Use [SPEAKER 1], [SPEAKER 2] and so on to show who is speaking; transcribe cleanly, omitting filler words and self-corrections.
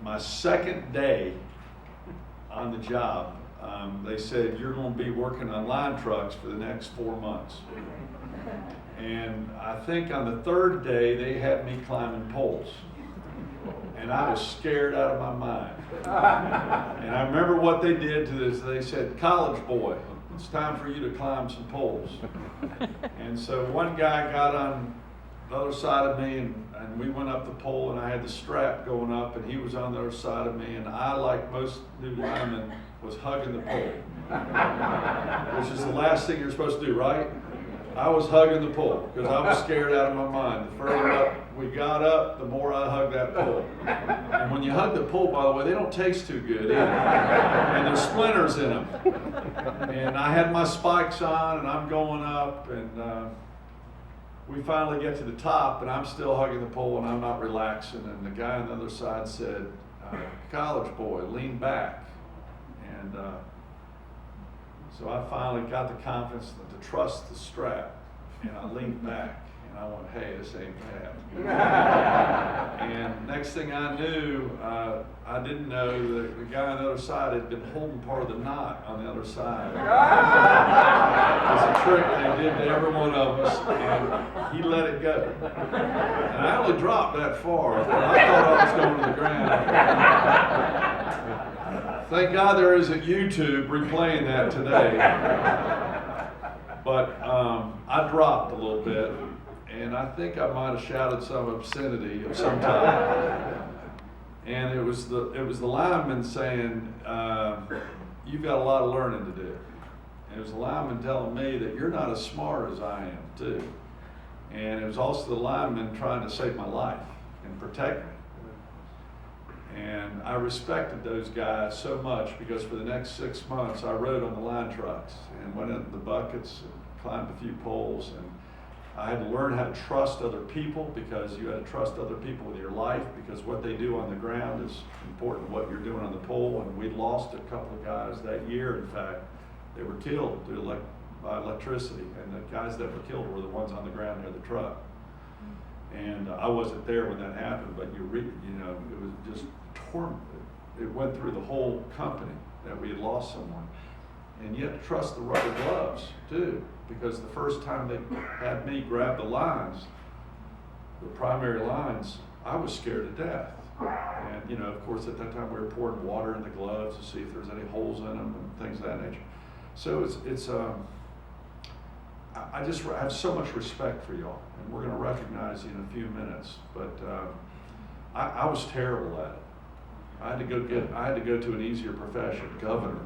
[SPEAKER 1] my second day on the job, they said, you're going to be working on line trucks for the next 4 months. And I think on the third day, they had me climbing poles. And I was scared out of my mind. And I remember what they did to this. They said, college boy, it's time for you to climb some poles. And so one guy got on the other side of me, and we went up the pole, and I had the strap going up, and he was on the other side of me, and I, like most new linemen, was hugging the pole, which is the last thing you're supposed to do, right? I was hugging the pole because I was scared out of my mind. The further up we got up, the more I hugged that pole. And when you hug the pole, by the way, they don't taste too good either. And there's splinters in them. And I had my spikes on, and I'm going up, and we finally get to the top, and I'm still hugging the pole, and I'm not relaxing. And the guy on the other side said, college boy, lean back. And so I finally got the confidence to trust the strap, and I leaned back, and I went, hey, this ain't bad. And next thing I knew, I didn't know that the guy on the other side had been holding part of the knot on the other side. It's a trick they did to every one of us, and he let it go. And I only dropped that far, but I thought I was going to the ground. Thank God there isn't YouTube replaying that today. But I dropped a little bit, and I think I might have shouted some obscenity of some type. And it was the lineman saying, you've got a lot of learning to do. And it was the lineman telling me that you're not as smart as I am, too. And it was also the lineman trying to save my life and protect me. And I respected those guys so much because for the next 6 months I rode on the line trucks and went into the buckets and climbed a few poles, and I had to learn how to trust other people because you had to trust other people with your life because what they do on the ground is important to what you're doing on the pole. And we lost a couple of guys that year. In fact, they were killed by electricity, and the guys that were killed were the ones on the ground near the truck. And I wasn't there when that happened, but it was just torment. It went through the whole company that we had lost someone. And you have to trust the rubber gloves too, because the first time they had me grab the lines, the primary lines, I was scared to death. And of course at that time we were pouring water in the gloves to see if there's any holes in them and things of that nature. So I have so much respect for y'all, and we're going to recognize you in a few minutes. But I was terrible at it. I had to go to an easier profession, governor.